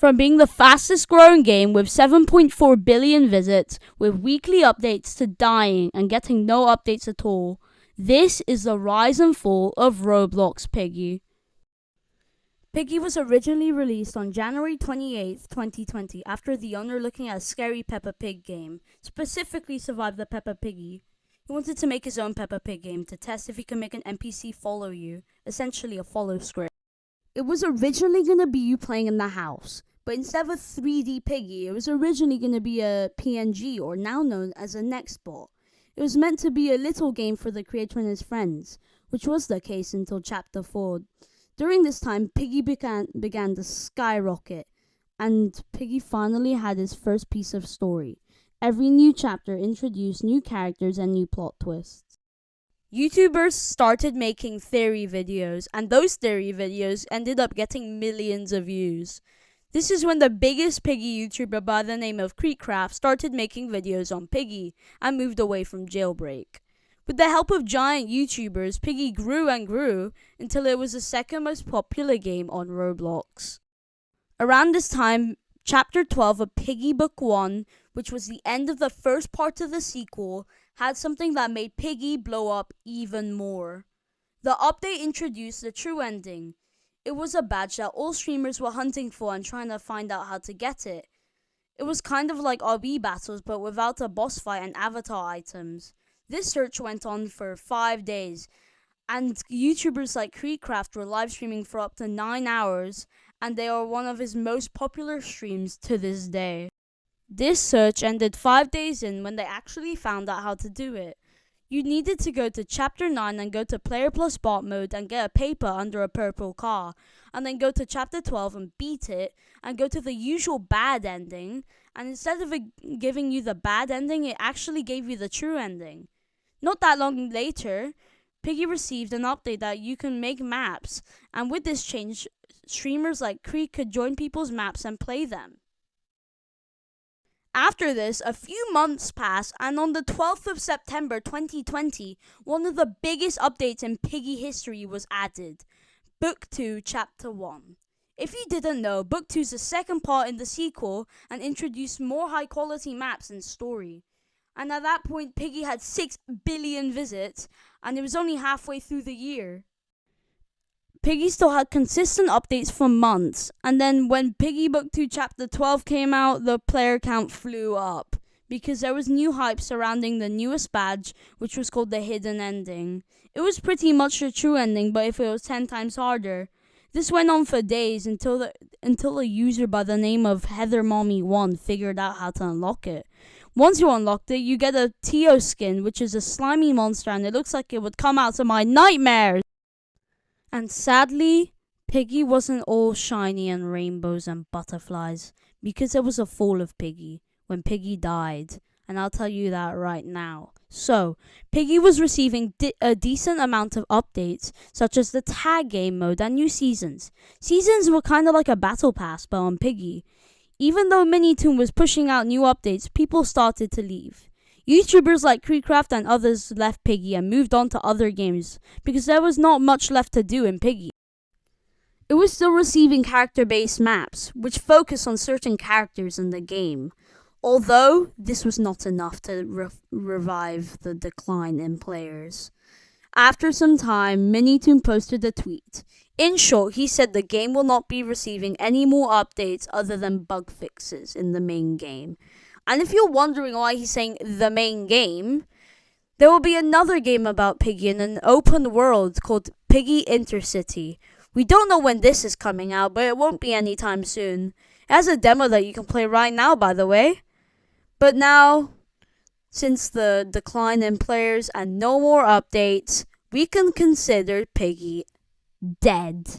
From being the fastest growing game with 7.4 billion visits with weekly updates to dying and getting no updates at all, this is the rise and fall of Roblox Piggy. Piggy was originally released on January 28th, 2020 after the owner looking at a scary Peppa Pig game, specifically Survive the Peppa Piggy. He wanted to make his own Peppa Pig game to test if he could make an NPC follow you, essentially a follow script. It was originally going to be you playing in the house, but instead of a 3D Piggy, it was originally going to be a PNG, or now known as a Nextbot. It was meant to be a little game for the creator and his friends, which was the case until Chapter 4. During this time, Piggy began to skyrocket, and Piggy finally had his first piece of story. Every new chapter introduced new characters and new plot twists. YouTubers started making theory videos, and those theory videos ended up getting millions of views. This is when the biggest Piggy YouTuber by the name of Creekcraft started making videos on Piggy and moved away from Jailbreak. With the help of giant YouTubers, Piggy grew and grew until it was the second most popular game on Roblox. Around this time, Chapter 12 of Piggy Book 1, which was the end of the first part of the sequel, had something that made Piggy blow up even more. The update introduced the true ending. It was a badge that all streamers were hunting for and trying to find out how to get it. It was kind of like RB battles, but without a boss fight and avatar items. This search went on for 5 days, and YouTubers like Creekcraft were live streaming for up to 9 hours, and they are one of his most popular streams to this day. This search ended 5 days in when they actually found out how to do it. You needed to go to Chapter 9 and go to Player Plus Bot mode and get a paper under a purple car, and then go to Chapter 12 and beat it, and go to the usual bad ending, and instead of it giving you the bad ending, it actually gave you the true ending. Not that long later, Piggy received an update that you can make maps, and with this change, streamers like Creek could join people's maps and play them. After this, a few months passed, and on the 12th of September 2020, one of the biggest updates in Piggy history was added. Book 2, Chapter 1. If you didn't know, Book 2 is the second part in the sequel and introduced more high-quality maps and story. And at that point, Piggy had 6 billion visits, and it was only halfway through the year. Piggy still had consistent updates for months, and then when Piggy Book 2 Chapter 12 came out, the player count flew up, because there was new hype surrounding the newest badge, which was called the Hidden Ending. It was pretty much the true ending, but if it was 10 times harder. This went on for days until a user by the name of HeatherMommy1 figured out how to unlock it. Once you unlocked it, you get a Tio skin, which is a slimy monster, and it looks like it would come out of my nightmares. And sadly, Piggy wasn't all shiny and rainbows and butterflies, because there was a fall of Piggy when Piggy died, and I'll tell you that right now. So, Piggy was receiving a decent amount of updates, such as the tag game mode and new seasons. Seasons were kind of like a battle pass, but on Piggy. Even though Minitoon was pushing out new updates, people started to leave. YouTubers like Creekcraft and others left Piggy and moved on to other games, because there was not much left to do in Piggy. It was still receiving character-based maps, which focus on certain characters in the game. Although, this was not enough to revive the decline in players. After some time, Minitoon posted a tweet. In short, he said the game will not be receiving any more updates other than bug fixes in the main game. And if you're wondering why he's saying the main game, there will be another game about Piggy in an open world called Piggy Intercity. We don't know when this is coming out, but it won't be anytime soon. It has a demo that you can play right now, by the way. But now, since the decline in players and no more updates, we can consider Piggy dead.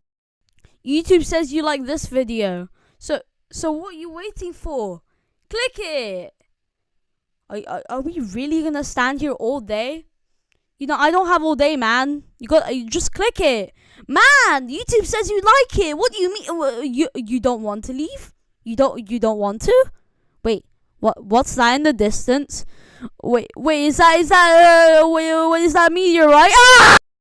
YouTube says you like this video, so what are you waiting for? Click it! Are we really gonna stand here all day? You know, I don't have all day, man. You just click it. Man, YouTube says you like it. What do you mean? You don't want to leave? You don't want to? Wait, what's that in the distance? Wait, is that meteorite? Ah!